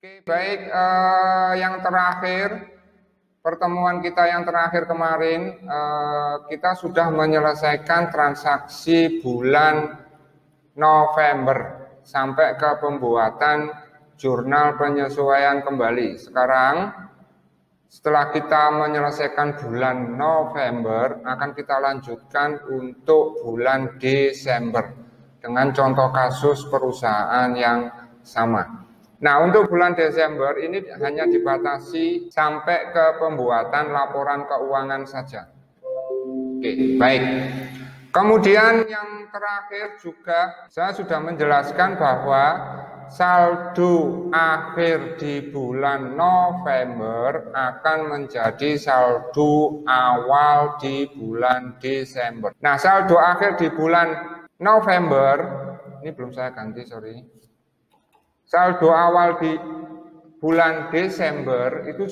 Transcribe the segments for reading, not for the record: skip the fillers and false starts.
Oke, baik, yang terakhir, pertemuan kita yang terakhir kemarin, kita sudah menyelesaikan transaksi bulan November sampai ke pembuatan jurnal penyesuaian kembali. Sekarang, setelah kita menyelesaikan bulan November, akan kita lanjutkan untuk bulan Desember dengan contoh kasus perusahaan yang sama. Nah, untuk bulan Desember ini hanya dibatasi sampai ke pembuatan laporan keuangan saja. Oke, baik. Kemudian yang terakhir juga saya sudah menjelaskan bahwa saldo akhir di bulan November akan menjadi saldo awal di bulan Desember. Nah, saldo akhir di bulan November, ini belum saya ganti, sorry. Saldo awal di bulan Desember itu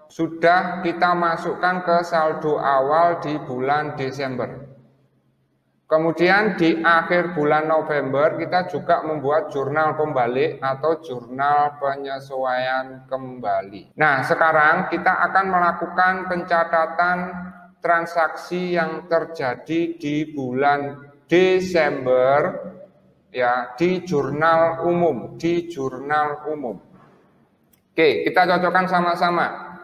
sudah kita masukkan ke saldo awal di bulan Desember. Kemudian di akhir bulan November kita juga membuat jurnal pembalik atau jurnal penyesuaian kembali. Nah, sekarang kita akan melakukan pencatatan transaksi yang terjadi di bulan Desember ya, di jurnal umum, Oke, kita cocokkan sama-sama.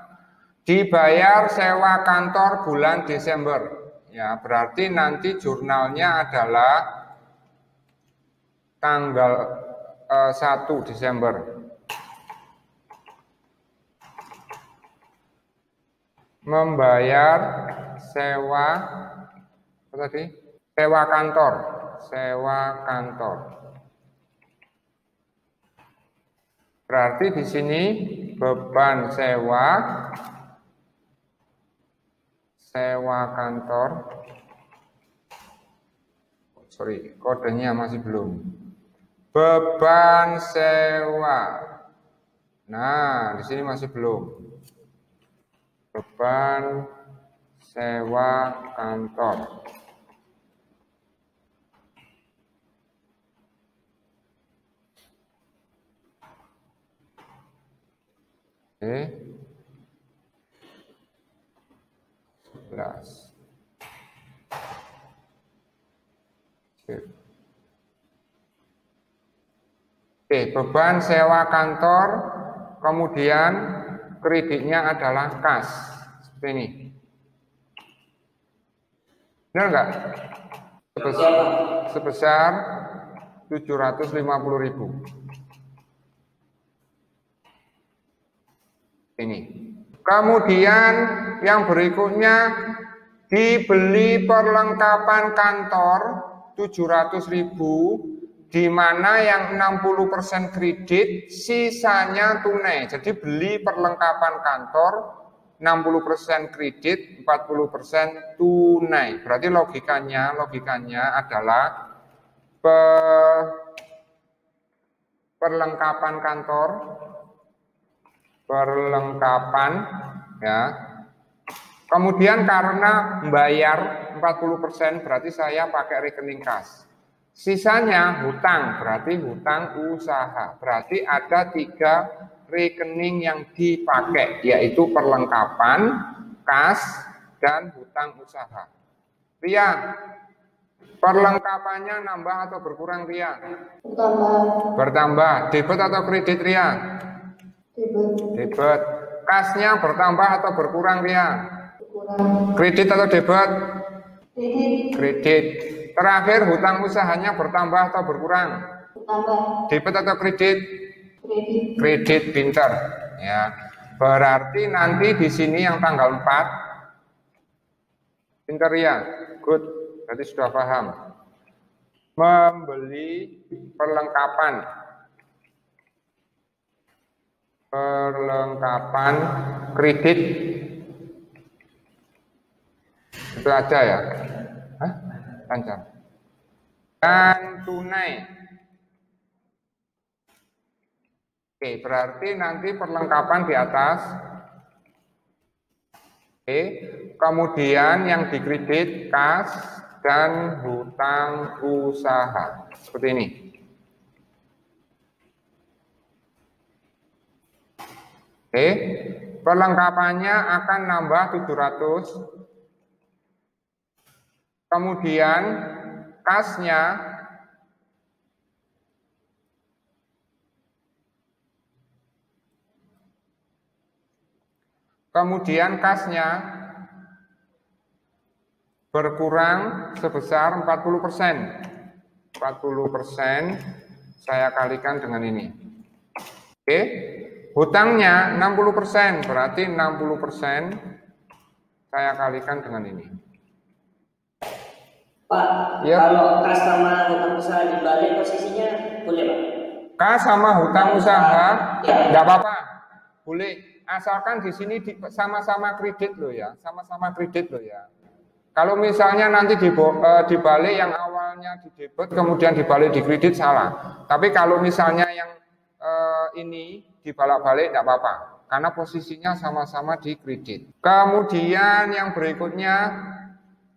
Dibayar sewa kantor bulan Desember. Ya, berarti nanti jurnalnya adalah tanggal 1 Desember. Membayar sewa apa tadi? Sewa kantor. Berarti di sini beban sewa kantor. Sorry, kodenya masih belum. Beban sewa. Nah, di sini masih belum. Beban sewa kantor. Oke. 11. Oke, beban sewa kantor, kemudian kreditnya adalah kas, seperti ini. Benar enggak? Sebesar 750.000. Ini. Kemudian yang berikutnya dibeli perlengkapan kantor 700.000, di mana yang 60% kredit, sisanya tunai. Jadi beli perlengkapan kantor 60% kredit, 40% tunai. Berarti logikanya adalah perlengkapan kantor, ya. Kemudian karena membayar 40% berarti saya pakai rekening kas. Sisanya hutang, berarti hutang usaha. Berarti ada 3 rekening yang dipakai, yaitu perlengkapan, kas, dan hutang usaha. Ria, perlengkapannya nambah atau berkurang, Ria? Bertambah. Debit atau kredit, Ria? Debit. Kasnya bertambah atau berkurang, Ria? Kredit atau debit? Kredit. Terakhir, hutang usahanya bertambah atau berkurang? Bertambah. Debit atau kredit? Kredit, pinter. Ya. Berarti nanti di sini yang tanggal 4, pinter ya, good. Berarti sudah paham. Membeli perlengkapan kredit. Itu aja ya. Hah? Lancar. Dan tunai. Oke, berarti nanti perlengkapan di atas. Oke, kemudian yang dikredit kas, dan hutang usaha. Seperti ini. Oke, perlengkapannya akan nambah 700. Kemudian kasnya berkurang sebesar 40%. 40% saya kalikan dengan ini. Oke, hutangnya 60%, berarti 60% saya kalikan dengan ini. Pak, kalau kas sama hutang usaha dibalik posisinya boleh, Pak? Kas sama hutang usaha enggak apa-apa. Boleh, asalkan di sini sama-sama kredit loh ya, sama-sama kredit loh ya. Kalau misalnya nanti dibalik yang awalnya di debit kemudian dibalik di kredit salah. Tapi kalau misalnya yang ini dibalik-balik enggak apa-apa karena posisinya sama-sama di kredit. Kemudian yang berikutnya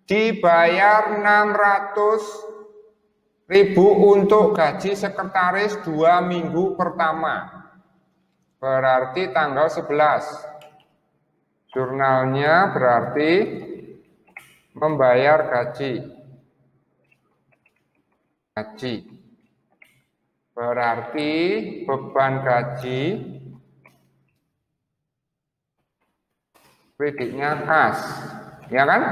dibayar 600.000 untuk gaji sekretaris 2 minggu pertama. Berarti tanggal 11. Jurnalnya berarti membayar gaji. Berarti beban gaji kreditnya kas. Ya kan?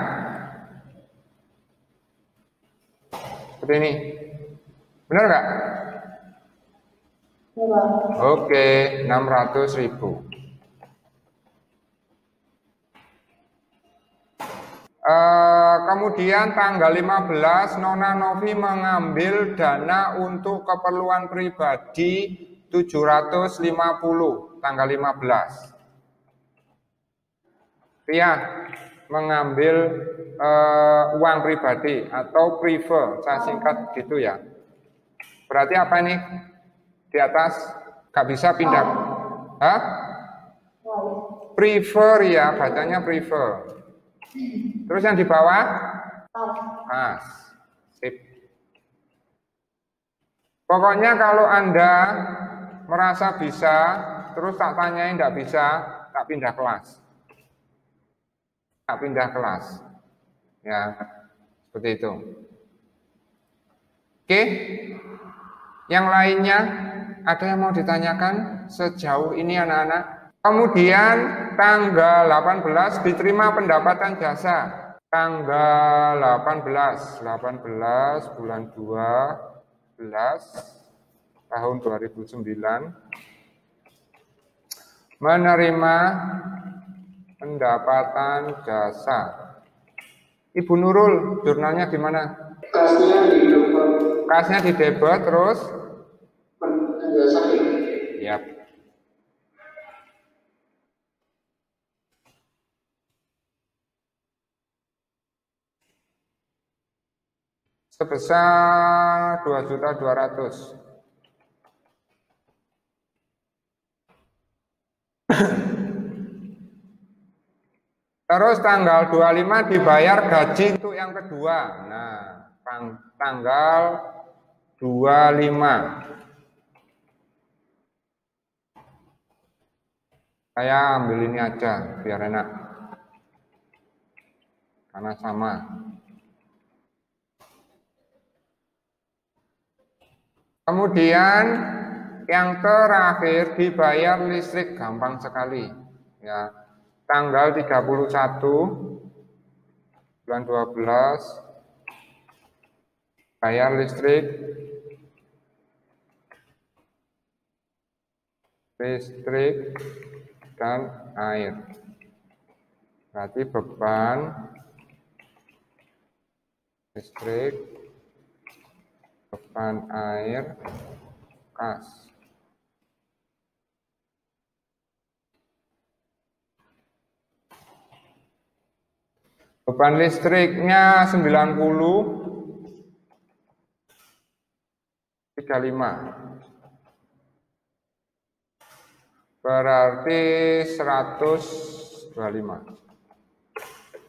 Seperti ini. Benar nggak? Ya. Oke, 600.000. Kemudian tanggal 15 Nona Novi mengambil dana untuk keperluan pribadi 750 tanggal 15. Ria mengambil uang pribadi atau prefer, saya singkat gitu ya. Berarti apa ini? Di atas gak bisa pindah. Hah? Prefer ya, bacanya prefer. Terus yang di bawah? Pas. Sip. Pokoknya kalau Anda merasa bisa, terus tak tanyain tidak bisa, tak pindah kelas. Tak pindah kelas. Ya, seperti itu. Oke. Yang lainnya, ada yang mau ditanyakan sejauh ini anak-anak? Kemudian tanggal 18 diterima pendapatan jasa. Tanggal 18 bulan 12 tahun 2009 menerima pendapatan jasa. Ibu Nurul, jurnalnya gimana? Kasnya di debit terus? Yap. Sebesar 2.200.000. Terus tanggal 25 dibayar gaji untuk yang kedua. Nah, tanggal 25. Saya ambil ini aja biar enak. Karena sama. Kemudian yang terakhir dibayar listrik, gampang sekali ya. Tanggal 31 bulan 12 bayar listrik dan air. Berarti beban listrik, beban air, kas. Beban listriknya 90, 35. Berarti 125.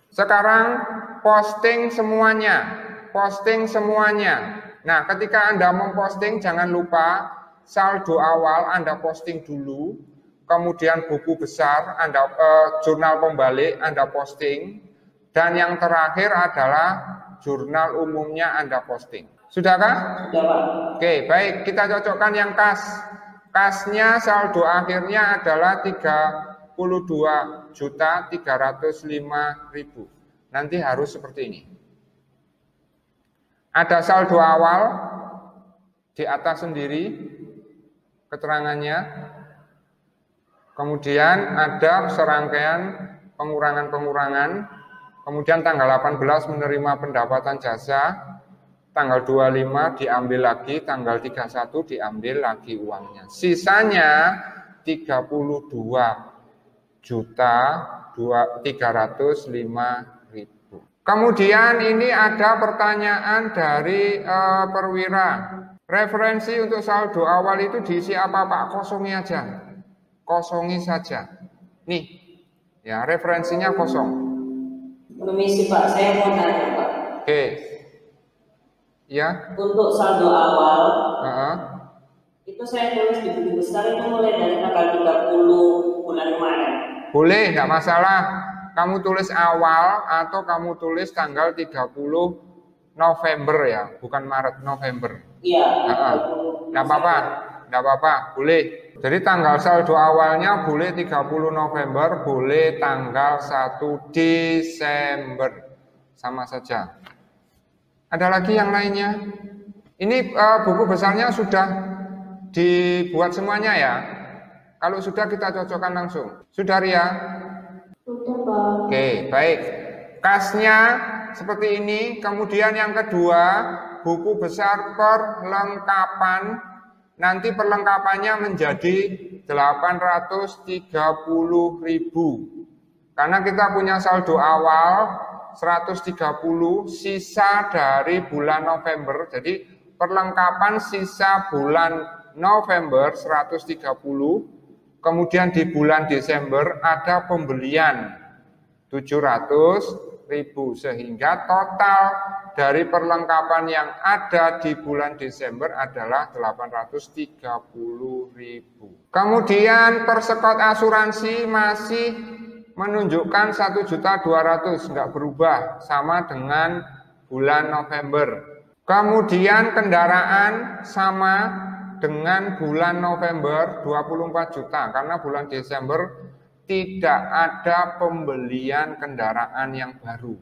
Sekarang posting semuanya. posting semuanya. Nah, ketika Anda memposting, jangan lupa saldo awal Anda posting dulu, kemudian buku besar, jurnal pembalik Anda posting, dan yang terakhir adalah jurnal umumnya Anda posting. Sudahkah? Sudah, Pak. Oke, baik, kita cocokkan yang kas. Kasnya saldo akhirnya adalah 32.305.000. Nanti harus seperti ini. Ada saldo awal di atas sendiri keterangannya. Kemudian ada serangkaian pengurangan-pengurangan. Kemudian tanggal 18 menerima pendapatan jasa, tanggal 25 diambil lagi, tanggal 31 diambil lagi uangnya. Sisanya 32.305.000. Kemudian ini ada pertanyaan dari Perwira. Referensi untuk saldo awal itu diisi apa, Pak? Kosongi aja. Kosongi saja. Nih, ya referensinya kosong. Permisi Pak, saya mau tanya Pak. Oke. Ya. Untuk saldo awal, itu saya tulis di buku besar itu mulai dari tanggal 30 bulan kemarin. Boleh, nggak masalah. Kamu tulis awal atau kamu tulis tanggal 30 November ya, bukan Maret, November. Iya. Nggak apa-apa, nggak apa-apa, boleh. Jadi tanggal saldo awalnya boleh 30 November, boleh tanggal 1 Desember. Sama saja. Ada lagi yang lainnya? Ini buku besarnya sudah dibuat semuanya ya. Kalau sudah kita cocokkan langsung. Sudah Ria? Oke, baik. Kasnya seperti ini. Kemudian yang kedua, buku besar perlengkapan. Nanti perlengkapannya menjadi 830.000. Karena kita punya saldo awal 130, sisa dari bulan November. Jadi perlengkapan sisa bulan November 130. Kemudian di bulan Desember ada pembelian 700.000, sehingga total dari perlengkapan yang ada di bulan Desember adalah 830.000. Kemudian persekot asuransi masih menunjukkan 1.200.000, nggak berubah, sama dengan bulan November. Kemudian kendaraan sama dengan bulan November 24 juta, karena bulan Desember tidak ada pembelian kendaraan yang baru.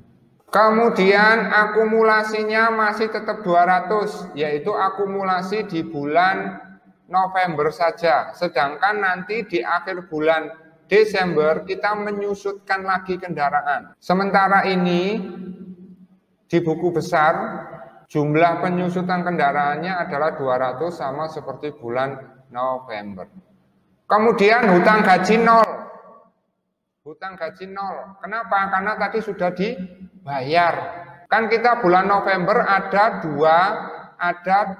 Kemudian akumulasinya masih tetap 200, yaitu akumulasi di bulan November saja. Sedangkan nanti di akhir bulan Desember kita menyusutkan lagi kendaraan. Sementara ini di buku besar jumlah penyusutan kendaraannya adalah 200, sama seperti bulan November. Kemudian hutang gaji 0. Hutang gaji 0. Kenapa? Karena tadi sudah dibayar. Kan kita bulan November ada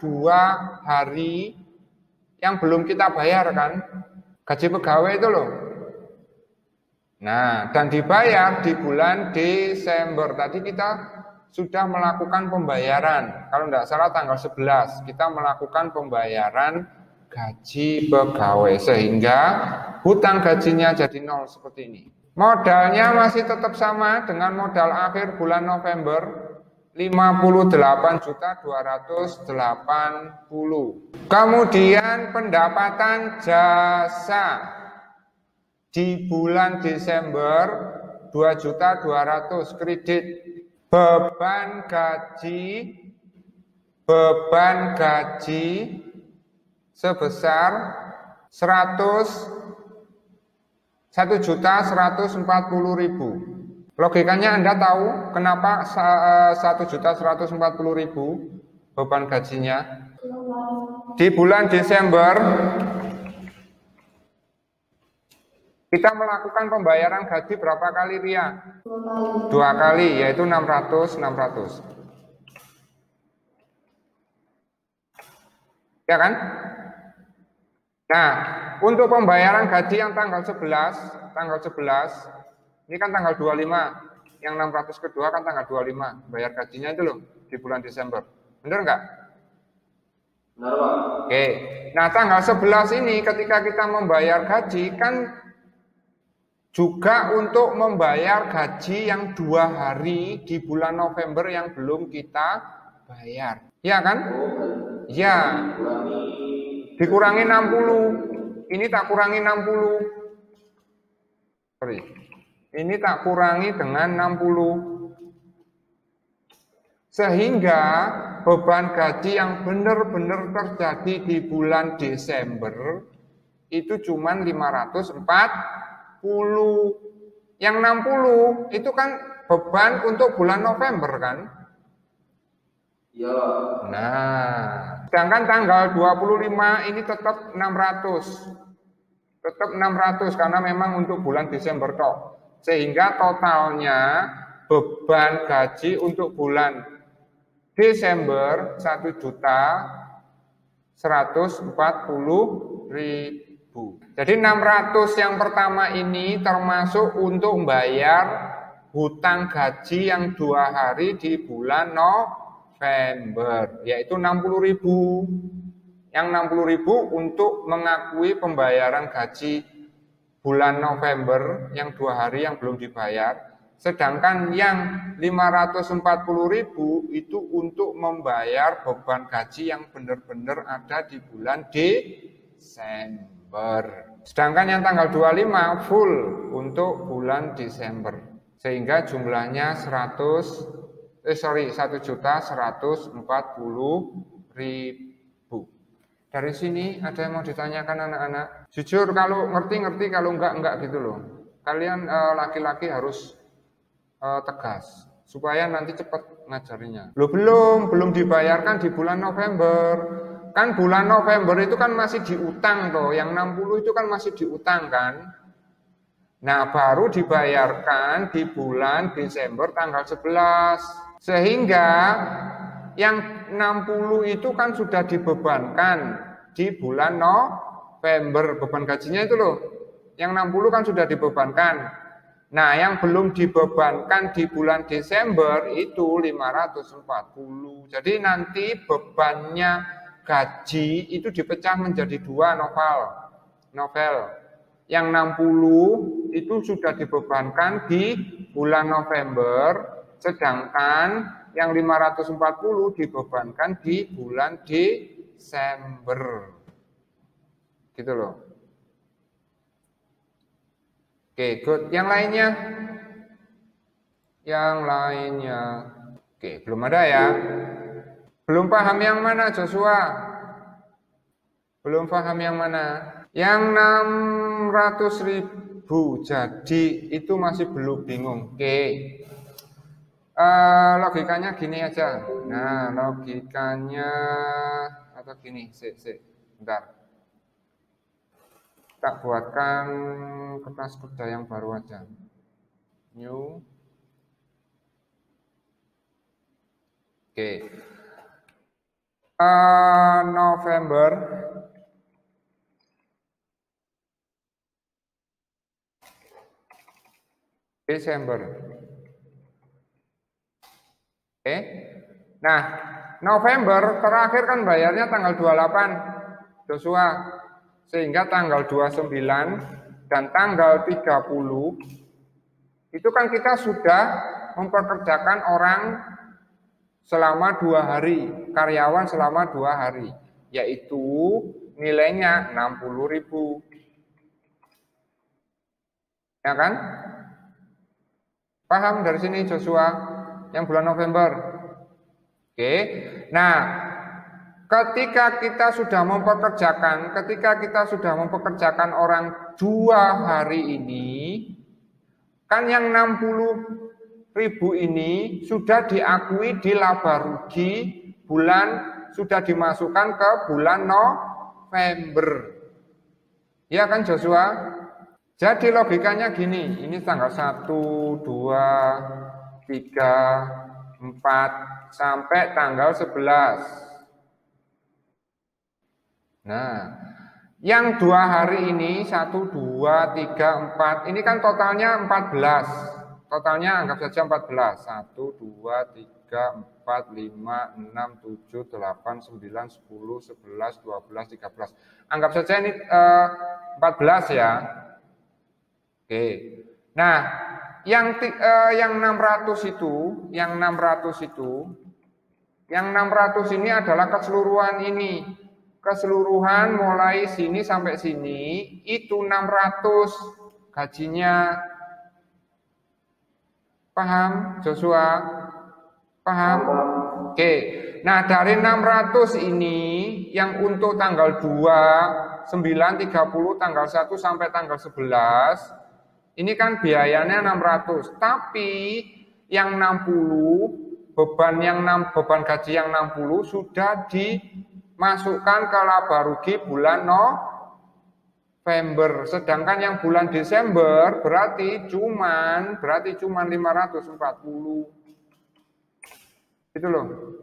dua hari yang belum kita bayar kan? Gaji pegawai itu loh. Nah, dan dibayar di bulan Desember. Tadi kita sudah melakukan pembayaran. Kalau tidak salah tanggal 11 kita melakukan pembayaran gaji pegawai, sehingga hutang gajinya jadi 0 seperti ini. Modalnya masih tetap sama dengan modal akhir bulan November, 58.280. Kemudian pendapatan jasa di bulan Desember 2.200.000 kredit. Beban gaji sebesar 1.140.000. Logikanya Anda tahu kenapa 1.140.000 beban gajinya? Di bulan Desember kita melakukan pembayaran gaji berapa kali, Ria? 2 kali, yaitu 600. Ya kan? Nah, untuk pembayaran gaji yang tanggal 11, ini kan tanggal 25, yang 600 kedua kan tanggal 25, bayar gajinya itu loh. di bulan Desember. Benar nggak? Benar, Pak. Oke. Nah, tanggal 11 ini ketika kita membayar gaji kan juga untuk membayar gaji yang 2 hari di bulan November yang belum kita bayar. Ya kan? Ya. Dikurangi 60. Ini tak kurangi 60. Sorry. Ini tak kurangi dengan 60. Sehingga beban gaji yang benar-benar terjadi di bulan Desember itu cuma 540. Yang 60 itu kan beban untuk bulan November kan? Iya. Nah, sedangkan tanggal 25 ini tetap 600. Tetap 600 karena memang untuk bulan Desember toh. Sehingga totalnya beban gaji untuk bulan Desember 1.140.000. Jadi 600 yang pertama ini termasuk untuk membayar hutang gaji yang 2 hari di bulan November, yaitu 60.000. Yang 60.000 untuk mengakui pembayaran gaji bulan November yang 2 hari yang belum dibayar. Sedangkan yang 540.000 itu untuk membayar beban gaji yang benar-benar ada di bulan Desember. Sedangkan yang tanggal 25 full untuk bulan Desember. Sehingga jumlahnya 1.140.000. Dari sini ada yang mau ditanyakan anak-anak? Jujur kalau ngerti-ngerti, kalau enggak gitu loh. Kalian laki-laki harus tegas supaya nanti cepat ngajarinya. Loh belum dibayarkan di bulan November. Kan bulan November itu kan masih diutang toh, yang 60 itu kan masih diutang kan. Nah, baru dibayarkan di bulan Desember tanggal 11. Sehingga yang 60 itu kan sudah dibebankan di bulan November, beban gajinya itu loh. Yang 60 kan sudah dibebankan. Nah, yang belum dibebankan di bulan Desember itu 540. Jadi nanti bebannya gaji itu dipecah menjadi 2 novel. Yang 60 itu sudah dibebankan di bulan November, sedangkan yang 540 dibebankan di bulan Desember. Gitu loh. Oke, good. Yang lainnya? Yang lainnya. Oke, belum ada ya. Belum paham yang mana, Joshua? Belum paham yang mana? Yang 600.000 jadi itu masih belum bingung. Oke. Logikanya gini aja. Nah, logikanya atau gini, bentar. Tak buatkan kertas kerja yang baru aja. New. Oke. November. Desember. Oke. Nah, November terakhir kan bayarnya tanggal 28, Joshua. Sehingga tanggal 29 dan tanggal 30 itu kan kita sudah mempekerjakan orang selama 2 hari, karyawan selama 2 hari, yaitu nilainya 60.000. Ya kan? Paham dari sini Joshua? Yang bulan November. Oke. Nah, ketika kita sudah mempekerjakan orang 2 hari ini, kan yang 60.000 ini sudah diakui di laba rugi sudah dimasukkan ke bulan November. Ya kan Joshua? Jadi logikanya gini, ini tanggal 1, 2, 3, 4 sampai tanggal 11. Nah, yang 2 hari ini 1, 2, 3, 4 ini kan totalnya 14. Totalnya anggap saja 14. 1, 2, 3, 4, 5, 6, 7, 8, 9, 10, 11, 12, 13. Anggap saja ini 14 ya. Oke. Nah, yang 600 itu, yang 600 ini adalah keseluruhan ini. Keseluruhan mulai sini sampai sini itu 600 gajinya. Paham, Joshua? Paham? Oke. Nah, dari 600 ini yang untuk tanggal 2, 9, 30, tanggal 1 sampai tanggal 11, ini kan biayanya 600. Tapi yang 60 beban gaji yang 60 sudah dimasukkan ke laba rugi bulan November. Sedangkan yang bulan Desember berarti cuman 540. Itu loh.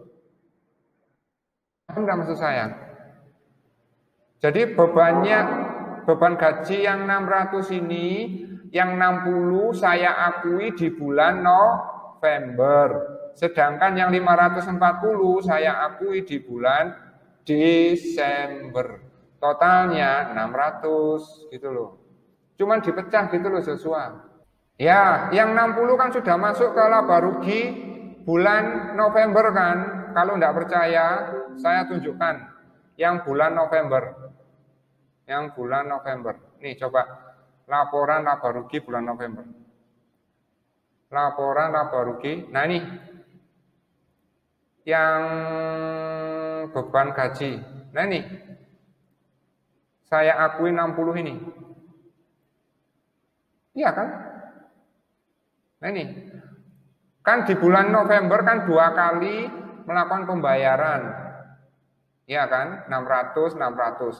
Enggak maksud saya. Jadi beban gaji yang 600 ini, yang 60 saya akui di bulan November. Sedangkan yang 540 saya akui di bulan Desember. Totalnya 600 gitu loh. Cuman dipecah gitu loh Joshua. Ya, yang 60 kan sudah masuk ke laba rugi bulan November kan. Kalau enggak percaya, saya tunjukkan yang bulan November. Yang bulan November. Nih coba laporan laba rugi bulan November. Laporan laba rugi. Nah ini yang beban gaji. Nah ini saya akui 60 ini. Iya kan? Nah ini kan di bulan November kan 2 kali melakukan pembayaran. Iya kan? 600.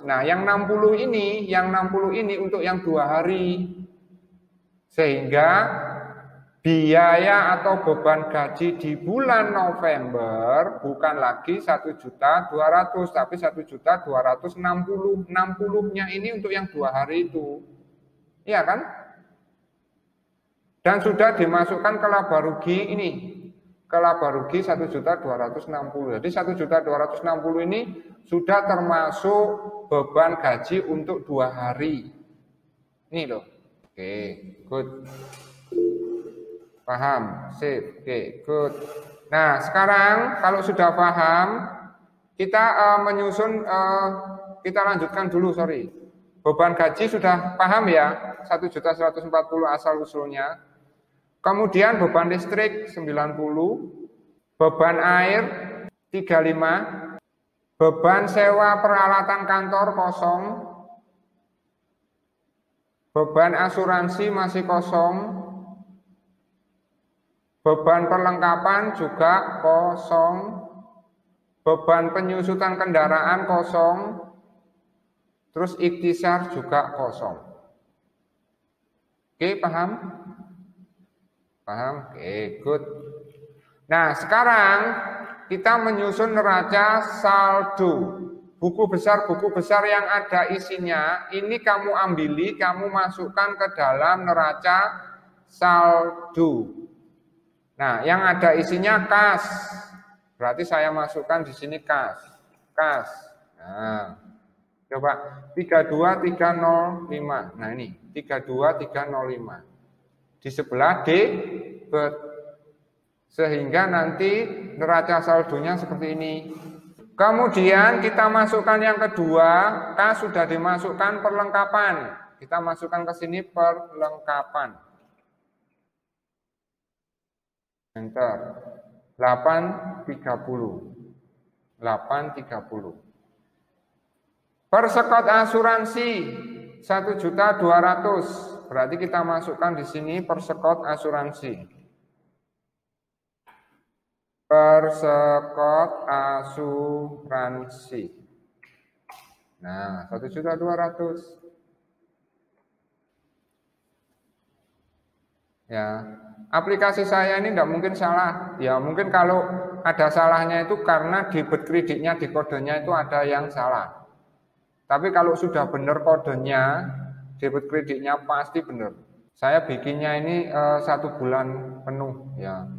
Nah, yang 60 ini untuk yang 2 hari. Sehingga biaya atau beban gaji di bulan November bukan lagi 1.200.000, tapi 1.260.000. 60-nya ini untuk yang 2 hari itu. Iya kan? Dan sudah dimasukkan ke laba rugi ini. Ke laba rugi 1.260.000. Jadi 1.260.000 ini sudah termasuk beban gaji untuk 2 hari. Ini loh. Oke, good. Paham? Sip. Oke, good. Nah, sekarang kalau sudah paham, kita kita lanjutkan dulu, sorry. Beban gaji sudah paham ya? 1.140.000 asal usulnya. Kemudian beban listrik 90, beban air 35, beban sewa peralatan kantor kosong, beban asuransi masih kosong, beban perlengkapan juga kosong, beban penyusutan kendaraan kosong, terus ikhtisar juga kosong. Oke, paham? Paham? Oke, good. Nah, sekarang kita menyusun neraca saldo. Buku besar yang ada isinya, ini kamu ambili, kamu masukkan ke dalam neraca saldo. Nah, yang ada isinya kas. Berarti saya masukkan di sini kas. Kas. Nah, coba 32305. Nah, ini 32305. Di sebelah debit. Sehingga nanti neraca saldonya seperti ini. Kemudian kita masukkan yang kedua, kas sudah dimasukkan perlengkapan. Kita masukkan ke sini perlengkapan. Enter. 830. Persekot asuransi 1.200.000. Berarti kita masukkan di sini persekot asuransi. Persekot asuransi. Nah, 1.200.000. Ya, aplikasi saya ini tidak mungkin salah. Ya, mungkin kalau ada salahnya itu karena debit kreditnya di kodenya itu ada yang salah. Tapi kalau sudah benar kodenya, debit kreditnya pasti benar. Saya bikinnya ini 1 bulan penuh ya,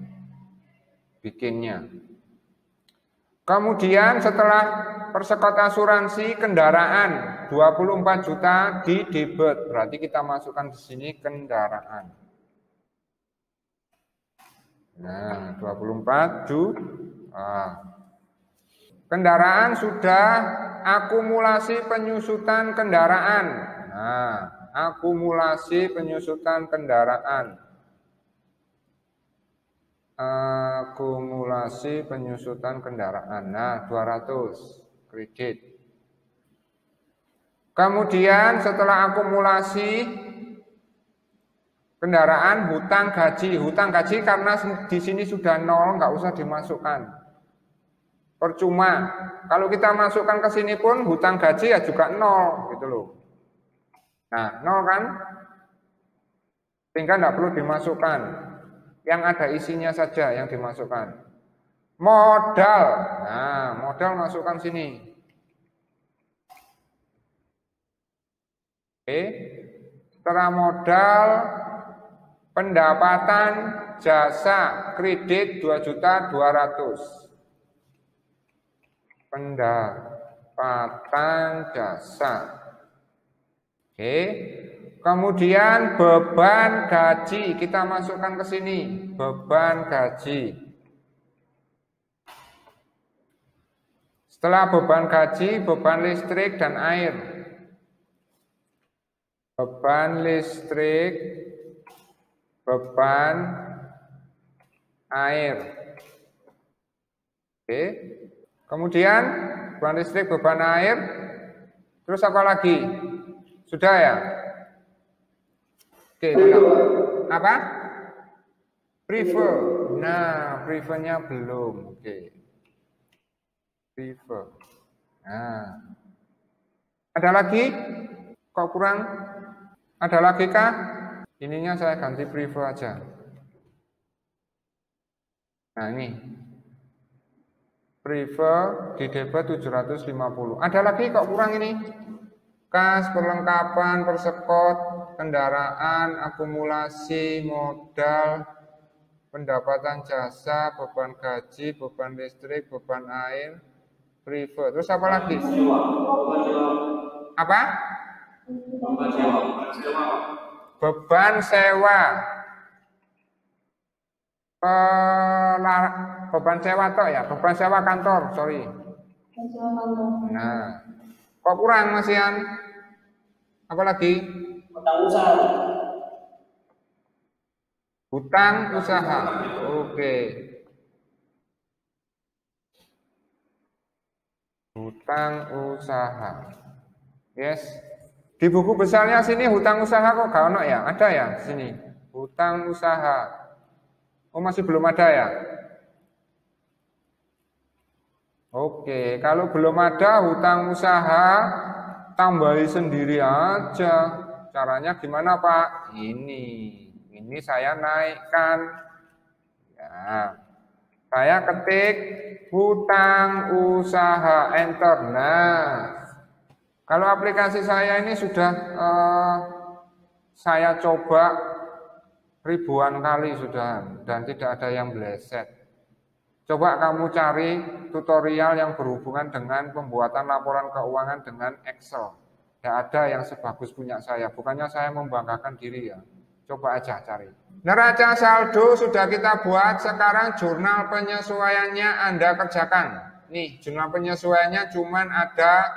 bikinnya. Kemudian setelah persekot asuransi kendaraan 24 juta di debit. Berarti kita masukkan di sini kendaraan. Nah, 24 juta. Kendaraan sudah akumulasi penyusutan kendaraan. Nah, akumulasi penyusutan kendaraan. Akumulasi penyusutan kendaraan. Nah, 200 kredit. Kemudian setelah akumulasi kendaraan, hutang gaji. Hutang gaji karena di sini sudah 0, nggak usah dimasukkan. Percuma. Kalau kita masukkan ke sini pun hutang gaji ya juga 0 gitu loh. Nah, 0 kan? Sehingga nggak perlu dimasukkan. Yang ada isinya saja yang dimasukkan. Modal. Nah, modal masukkan sini. Oke. Setelah modal, pendapatan jasa kredit 2.200.000. Pendapatan jasa. Oke. Kemudian beban gaji kita masukkan ke sini, beban gaji. Setelah beban gaji, beban listrik dan air. Beban listrik, beban air. Oke. Kemudian beban listrik, beban air. Terus apa lagi? Sudah ya? Oke, apa? Prefer. Nah, prefernya belum. Oke. Prefer. Nah. Ada lagi? Kok kurang? Ada lagi kah? Ininya saya ganti prefer aja. Nah, ini. Prefer di debit 750. Ada lagi kok kurang ini? Kas, perlengkapan, persekot, kendaraan, akumulasi, modal, pendapatan jasa, beban gaji, beban listrik, beban air, prefer. Terus apa lagi? Apa? Beban sewa. Beban sewa toh ya, beban sewa kantor, sorry. Nah, kok kurang Mas Ian? Apa lagi? Hutang usaha. Hutang usaha. Oke. Hutang usaha. Yes. Di buku besarnya sini hutang usaha kok gak ono ya? Ada ya sini. Hutang usaha. Oh, masih belum ada ya? Oke, kalau belum ada hutang usaha, tambahi sendiri aja. Caranya gimana Pak? Ini saya naikkan. Ya, saya ketik hutang usaha, enter. Nah, kalau aplikasi saya ini sudah saya coba ribuan kali sudah dan tidak ada yang meleset. Coba kamu cari tutorial yang berhubungan dengan pembuatan laporan keuangan dengan Excel. Tidak ada yang sebagus punya saya. Bukannya saya membanggakan diri ya. Coba aja cari. Neraca saldo sudah kita buat. Sekarang jurnal penyesuaiannya Anda kerjakan. Nih, jurnal penyesuaiannya cuman ada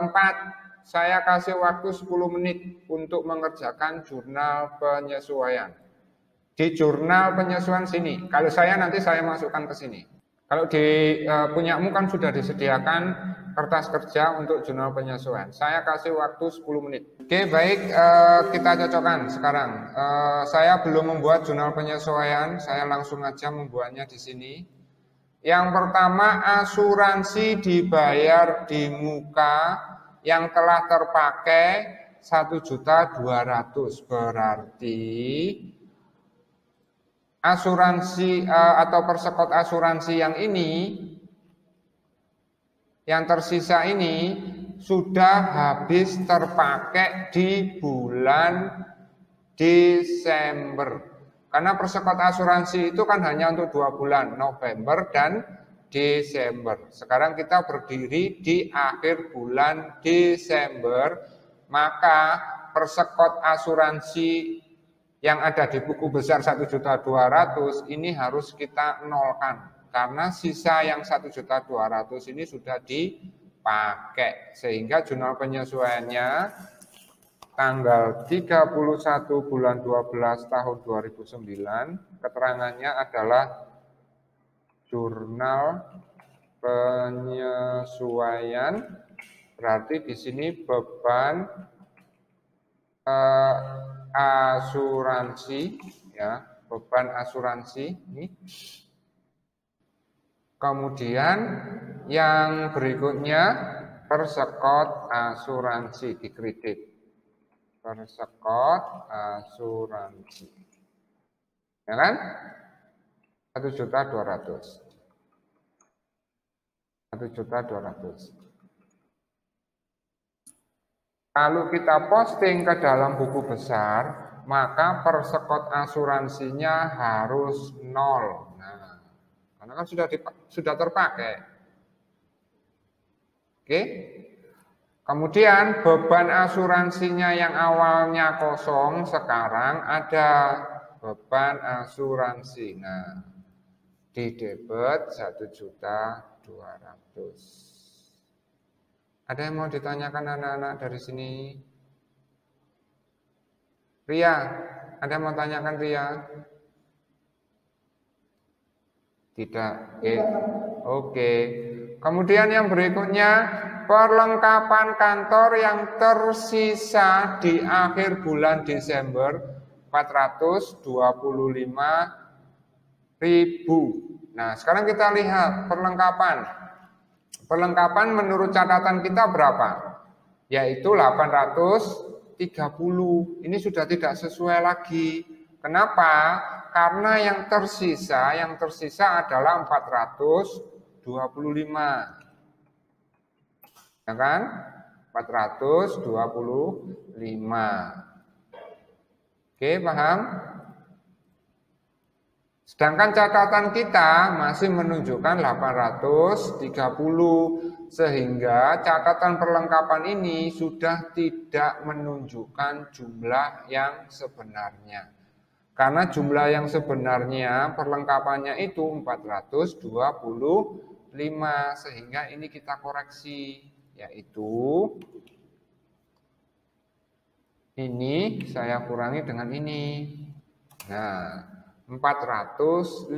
4. Saya kasih waktu 10 menit untuk mengerjakan jurnal penyesuaian. Di jurnal penyesuaian sini. Kalau saya nanti saya masukkan ke sini. Kalau di punyamu kan sudah disediakan kertas kerja untuk jurnal penyesuaian. Saya kasih waktu 10 menit. Oke, baik, kita cocokkan sekarang. Saya belum membuat jurnal penyesuaian, saya langsung aja membuatnya di sini. Yang pertama, asuransi dibayar di muka yang telah terpakai 1.200.000. Berarti asuransi atau persekot asuransi yang ini, yang tersisa ini sudah habis terpakai di bulan Desember. Karena persekot asuransi itu kan hanya untuk 2 bulan, November dan Desember. Sekarang kita berdiri di akhir bulan Desember, maka persekot asuransi yang ada di buku besar 1.200.000 ini harus kita nolkan. Karena sisa yang 1.200.000 ini sudah dipakai. Sehingga jurnal penyesuaiannya tanggal 31 bulan 12 tahun 2009, keterangannya adalah jurnal penyesuaian, berarti di sini beban asuransi, ya, beban asuransi ini. Kemudian yang berikutnya persekot asuransi dikredit, persekot asuransi, ya kan? 1.200.000. 1.200.000. Kalau kita posting ke dalam buku besar, maka persekot asuransinya harus 0. Nah, karena kan sudah terpakai. Oke. Kemudian beban asuransinya yang awalnya kosong, sekarang ada beban asuransi. Nah, di debit 1.200.000. Ada yang mau ditanyakan anak-anak dari sini? Ria, ada yang mau tanyakan Ria? Tidak. Oke. Kemudian yang berikutnya, perlengkapan kantor yang tersisa di akhir bulan Desember 425.000. Nah, sekarang kita lihat perlengkapan. Perlengkapan menurut catatan kita berapa? Yaitu 830. Ini sudah tidak sesuai lagi. Kenapa? Karena yang tersisa adalah 425. Ya kan? 425. Oke, paham? Sedangkan catatan kita masih menunjukkan 830, sehingga catatan perlengkapan ini sudah tidak menunjukkan jumlah yang sebenarnya. Karena jumlah yang sebenarnya perlengkapannya itu 425, sehingga ini kita koreksi, yaitu ini saya kurangi dengan ini. Nah, 405.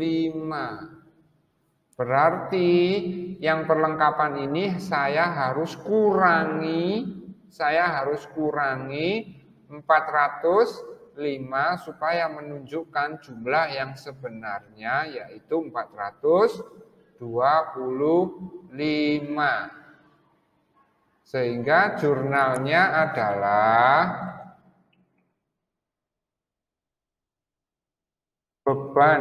Berarti yang perlengkapan ini saya harus kurangi 405 supaya menunjukkan jumlah yang sebenarnya, yaitu 425. Sehingga jurnalnya adalah beban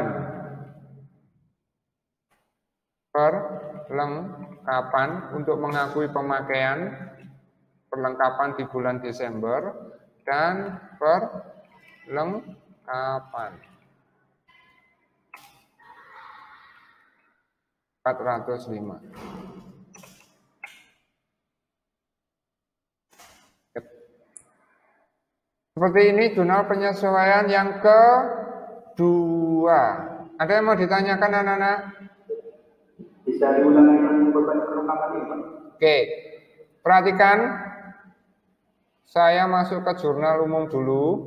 perlengkapan untuk mengakui pemakaian perlengkapan di bulan Desember dan perlengkapan 405. Seperti ini jurnal penyesuaian yang kedua. Ada yang mau ditanyakan anak-anak? Bisa diulangi beban perlengkapan ini, Pak? Oke, perhatikan. Saya masuk ke jurnal umum dulu.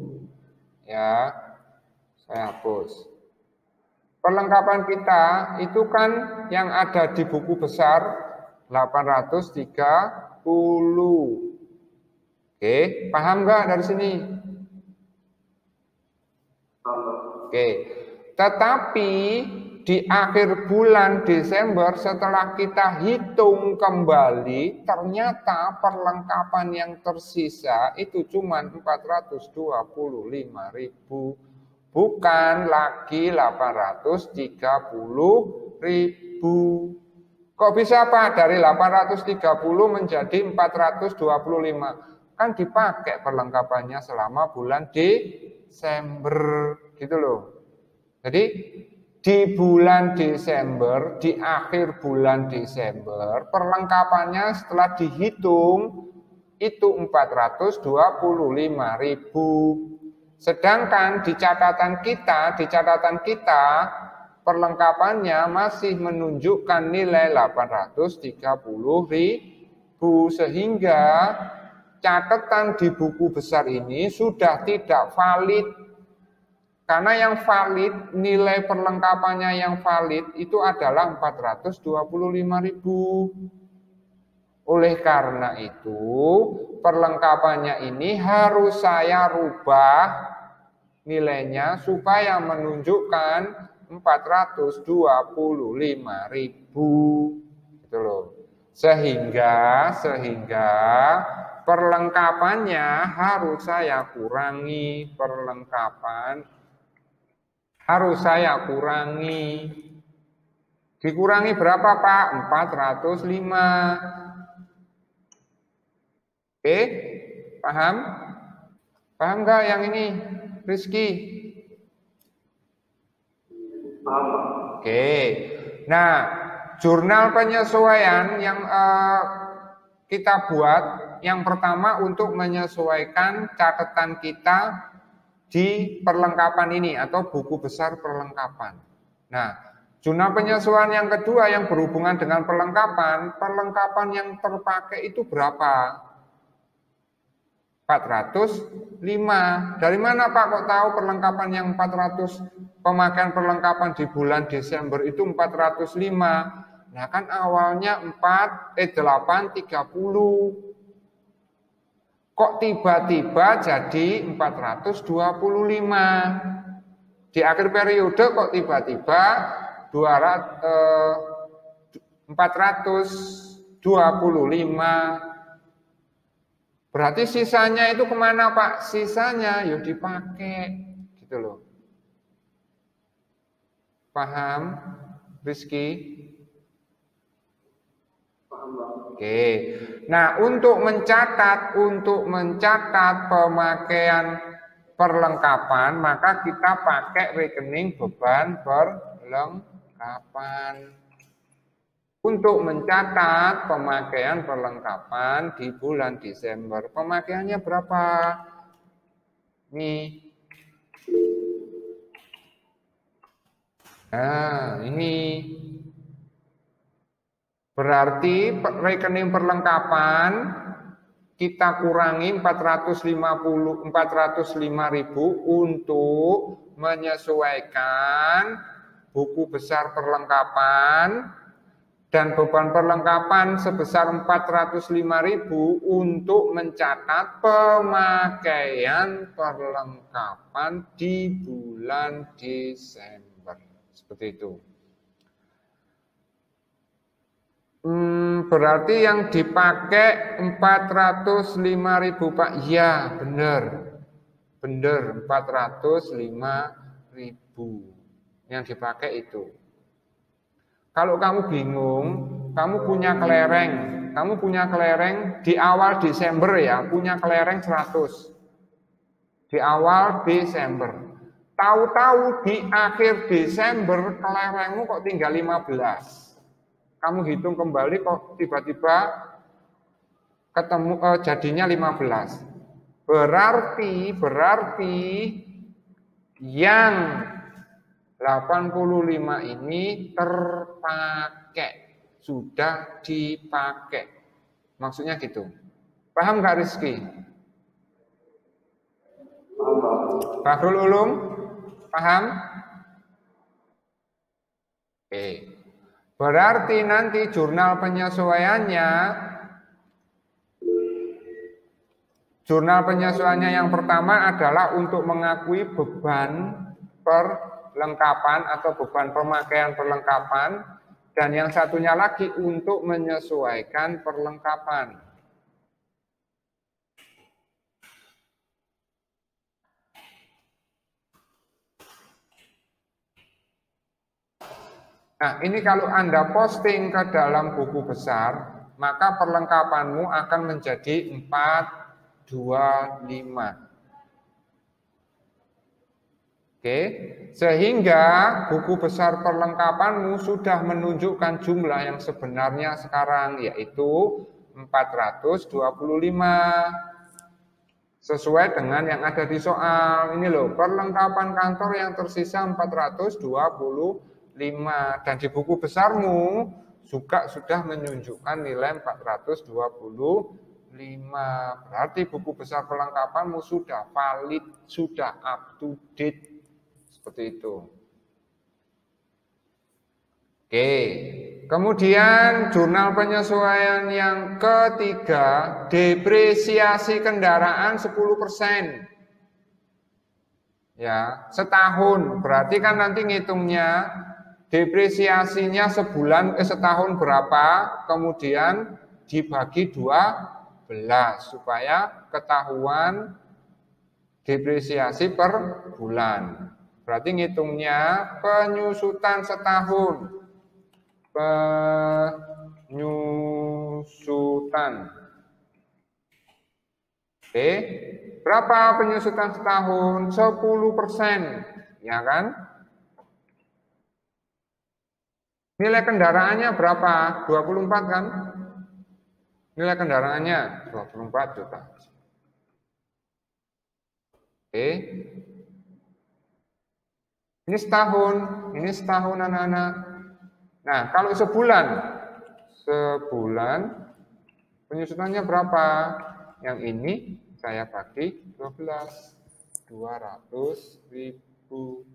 Ya, saya hapus. Perlengkapan kita itu kan yang ada di buku besar 830. Oke, paham nggak dari sini? Oke, tetapi di akhir bulan Desember setelah kita hitung kembali, ternyata perlengkapan yang tersisa itu cuma 425.000, bukan lagi 830.000. Kok bisa Pak? Dari 830 menjadi 425. Kan dipakai perlengkapannya selama bulan Desember, gitu loh. Jadi di bulan Desember, di akhir bulan Desember, perlengkapannya setelah dihitung itu 425.000. Sedangkan di catatan kita perlengkapannya masih menunjukkan nilai 830.000, sehingga catatan di buku besar ini sudah tidak valid. Karena yang valid, nilai perlengkapannya yang valid itu adalah 425.000. Oleh karena itu, perlengkapannya ini harus saya rubah nilainya supaya menunjukkan 425.000. Gitu loh. Sehingga perlengkapannya harus saya kurangi, Dikurangi berapa, Pak? 405. Oke, paham? Paham nggak yang ini, Rizky? Paham. Oke. Nah, jurnal penyesuaian yang kita buat, yang pertama untuk menyesuaikan catatan kita di perlengkapan ini atau buku besar perlengkapan. Nah, jurnal penyesuaian yang kedua yang berhubungan dengan perlengkapan yang terpakai itu berapa? 405. Dari mana Pak kok tahu perlengkapan yang 400, pemakaian perlengkapan di bulan Desember itu 405? Nah kan awalnya 830. Kok tiba-tiba jadi 425? Di akhir periode kok tiba-tiba 425? Berarti sisanya itu kemana Pak? Sisanya ya dipakai, gitu loh. Paham, Rizky? Oke. Nah, untuk mencatat pemakaian perlengkapan, maka kita pakai rekening beban perlengkapan. Untuk mencatat pemakaian perlengkapan di bulan Desember, pemakaiannya berapa? Nih. Nah, ini berarti rekening perlengkapan kita kurangi 405.000 untuk menyesuaikan buku besar perlengkapan dan beban perlengkapan sebesar 405.000 untuk mencatat pemakaian perlengkapan di bulan Desember. Seperti itu. Berarti yang dipakai 405.000 Pak. Ya, benar 405.000 yang dipakai itu. Kalau kamu bingung, kamu punya kelereng di awal Desember ya, punya kelereng 100 di awal Desember. Tahu-tahu di akhir Desember kelerengmu kok tinggal 15. Kamu hitung kembali kok tiba-tiba ketemu jadinya 15. Berarti yang 85 ini terpakai, sudah dipakai. Maksudnya gitu. Paham nggak Rizky? Bahrul Ulum? Paham? Oke. Berarti nanti jurnal penyesuaiannya yang pertama adalah untuk mengakui beban perlengkapan atau beban pemakaian perlengkapan, dan yang satunya lagi untuk menyesuaikan perlengkapan. Nah, ini kalau Anda posting ke dalam buku besar, maka perlengkapanmu akan menjadi 425. Oke, sehingga buku besar perlengkapanmu sudah menunjukkan jumlah yang sebenarnya sekarang, yaitu 425. Sesuai dengan yang ada di soal. Ini loh, perlengkapan kantor yang tersisa 425. Dan di buku besarmu juga sudah menunjukkan nilai 425. Berarti buku besar perlengkapanmu sudah valid, sudah up to date. Seperti itu. Oke, kemudian jurnal penyesuaian yang ketiga, depresiasi kendaraan 10%. Ya, setahun. Berarti kan nanti ngitungnya depresiasinya setahun berapa, kemudian dibagi 12 supaya ketahuan depresiasi per bulan. Berarti ngitungnya penyusutan setahun. Penyusutan. Oke, berapa penyusutan setahun? 10%, ya kan? Nilai kendaraannya berapa? 24 kan? Nilai kendaraannya 24 juta. Oke. Ini setahun anak-anak. Nah, kalau sebulan penyusutannya berapa? Yang ini saya bagi 12, 200.000.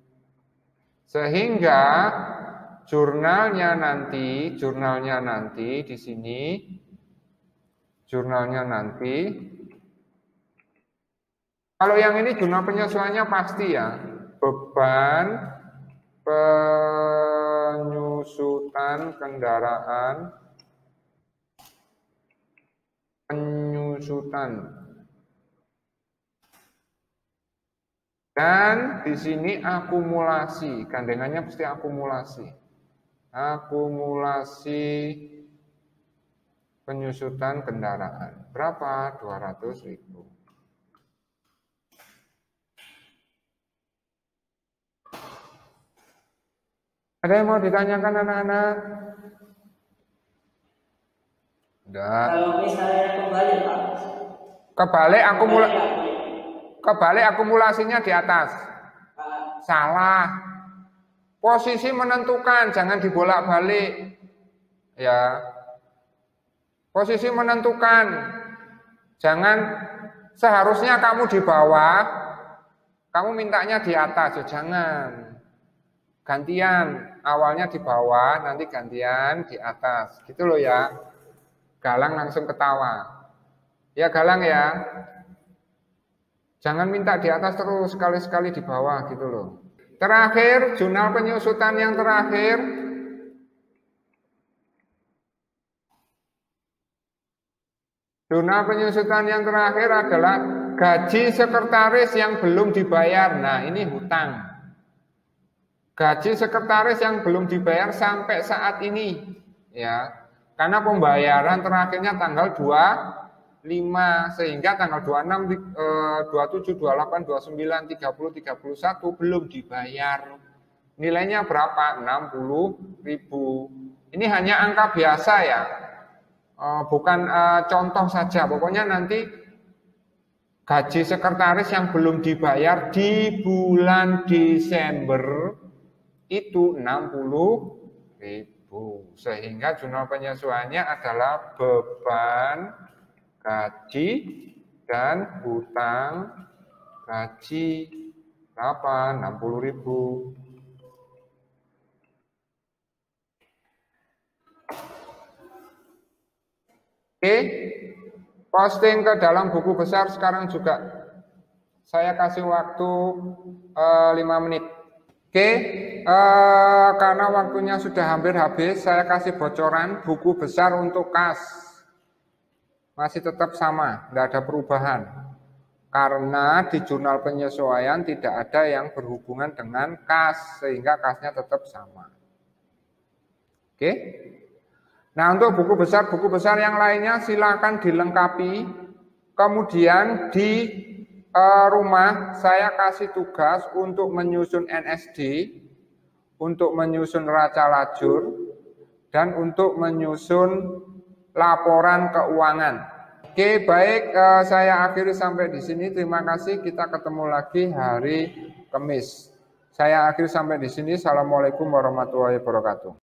Sehingga jurnalnya nanti di sini, jurnalnya nanti. Kalau yang ini jurnal penyesuaiannya pasti ya, beban penyusutan kendaraan, dan di sini akumulasi, gandengannya pasti akumulasi penyusutan kendaraan. Berapa? 200.000. Ada yang mau ditanyakan anak-anak? Enggak. Kalau misalnya kembali Pak. Kebalik akumulasinya di atas. Salah. Posisi menentukan, jangan dibolak-balik. Ya. Posisi menentukan. Jangan seharusnya kamu di bawah, kamu mintanya di atas, jangan. Gantian, awalnya di bawah, nanti gantian di atas. Gitu loh ya. Galang langsung ketawa. Ya Galang ya. Jangan minta di atas terus, sekali-sekali di bawah gitu loh. Terakhir, jurnal penyusutan yang terakhir. Jurnal penyusutan yang terakhir adalah gaji sekretaris yang belum dibayar. Nah, ini hutang. Gaji sekretaris yang belum dibayar sampai saat ini, ya, karena pembayaran terakhirnya tanggal 25, sehingga tanggal 26, 27, 28, 29, 30, 31 belum dibayar. Nilainya berapa? 60.000. Ini hanya angka biasa ya, bukan contoh saja. Pokoknya nanti gaji sekretaris yang belum dibayar di bulan Desember itu 60.000, sehingga jurnal penyesuaiannya adalah beban gaji dan hutang gaji berapa? 60.000. Oke, posting ke dalam buku besar sekarang juga. Saya kasih waktu 5 menit. Oke, karena waktunya sudah hampir habis, saya kasih bocoran buku besar untuk KAS. Masih tetap sama, tidak ada perubahan. Karena di jurnal penyesuaian tidak ada yang berhubungan dengan KAS, sehingga KAS-nya tetap sama. Oke. Nah, untuk buku besar yang lainnya silakan dilengkapi, kemudian rumah saya kasih tugas untuk menyusun NSD, untuk menyusun raca lajur, dan untuk menyusun laporan keuangan. Oke, baik, saya akhiri sampai di sini. Terima kasih. Kita ketemu lagi hari Kamis. Saya akhiri sampai di sini. Assalamualaikum warahmatullahi wabarakatuh.